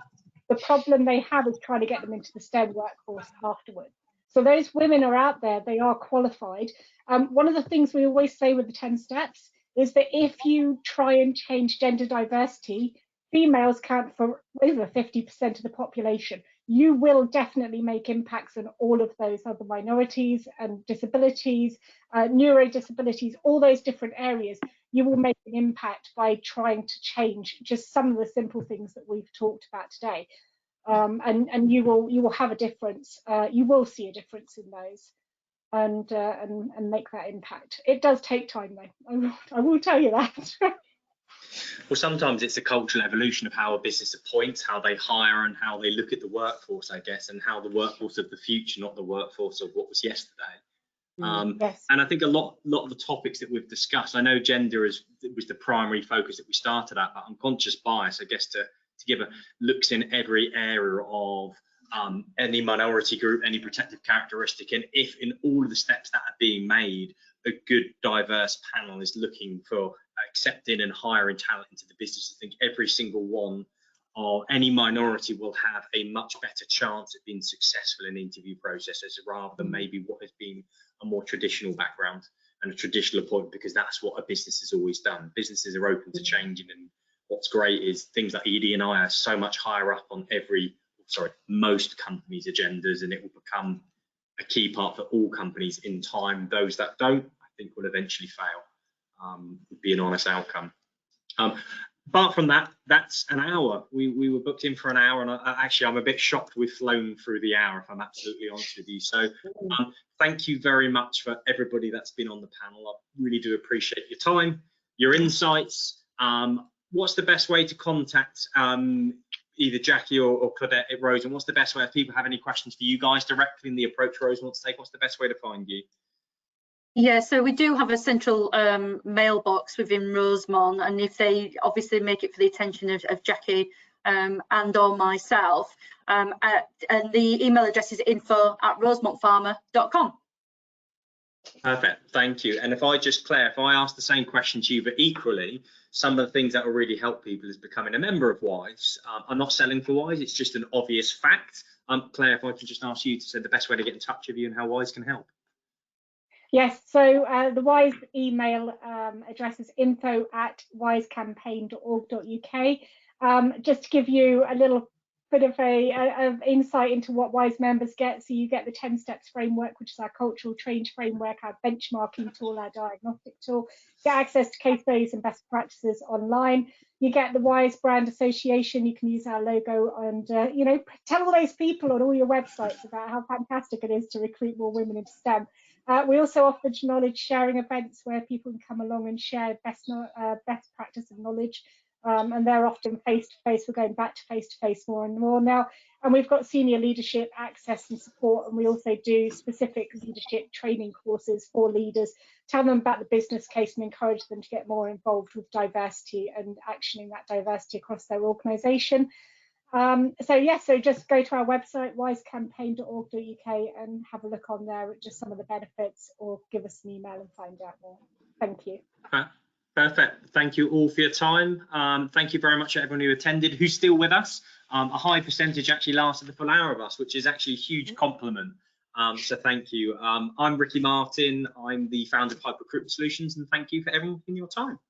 The problem they have is trying to get them into the STEM workforce afterwards. So those women are out there, they are qualified. One of the things we always say with the 10 steps is that if you try and change gender diversity, females count for over 50% of the population. You will definitely make impacts on all of those other minorities and disabilities, neurodisabilities, all those different areas. You will make an impact by trying to change just some of the simple things that we've talked about today. And you will have a difference. You will see a difference in those, and make that impact. It does take time, though. I will tell you that. Well, sometimes it's a cultural evolution of how a business appoints, how they hire, and how they look at the workforce, I guess, and how the workforce of the future, not the workforce of what was yesterday. Yes. And I think a lot of the topics that we've discussed, I know gender was the primary focus that we started at, but unconscious bias, I guess, to give a looks in every area of any minority group, any protective characteristic, and if in all of the steps that are being made, a good diverse panel is looking for accepting and hiring talent into the business. I think every single one of any minority will have a much better chance of being successful in interview processes rather than maybe what has been a more traditional background and a traditional appointment, because that's what a business has always done. Businesses are open to changing, and what's great is things like ED and I are so much higher up on most companies' agendas, and it will become a key part for all companies in time. Those that don't, I think, will eventually fail. Would be an honest outcome. Apart from that, that's an hour. We were booked in for an hour, and I'm a bit shocked we've flown through the hour, if I'm absolutely honest with you. So thank you very much for everybody that's been on the panel. I really do appreciate your time, your insights. What's the best way to contact either Jackie or Claudette at Rosemont? What's the best way if people have any questions for you guys directly in the approach Rosemont to take? What's the best way to find you? Yeah, so we do have a central mailbox within Rosemont, and if they obviously make it for the attention of Jackie and or myself, and the email address is info@rosemontpharma.com. Perfect, thank you. And if I just clarify, if I ask the same question to you, but equally, some of the things that will really help people is becoming a member of WISE. I'm not selling for WISE, it's just an obvious fact. Claire, if I could just ask you to say the best way to get in touch with you and how WISE can help. Yes, so the WISE email address is info@wisecampaign.org.uk. Just to give you a little bit of insight into what WISE members get. So you get the 10 steps framework, which is our cultural change framework, our benchmarking tool, our diagnostic tool. Get access to case studies and best practices online. You get the WISE brand association. You can use our logo and tell all those people on all your websites about how fantastic it is to recruit more women into STEM. We also offer knowledge sharing events where people can come along and share best practice and knowledge, and they're often face-to-face. We're going back to face-to-face more and more now, and we've got senior leadership access and support, and we also do specific leadership training courses for leaders, tell them about the business case and encourage them to get more involved with diversity and actioning that diversity across their organisation. So just go to our website, wisecampaign.org.uk, and have a look on there at just some of the benefits, or give us an email and find out more. Thank you. Perfect. Thank you all for your time. Thank you very much to everyone who attended, who's still with us. A high percentage actually lasted the full hour of us, which is actually a huge compliment. So thank you. I'm Ricky Martin. I'm the founder of Recruitment Solutions, and thank you for everyone in your time.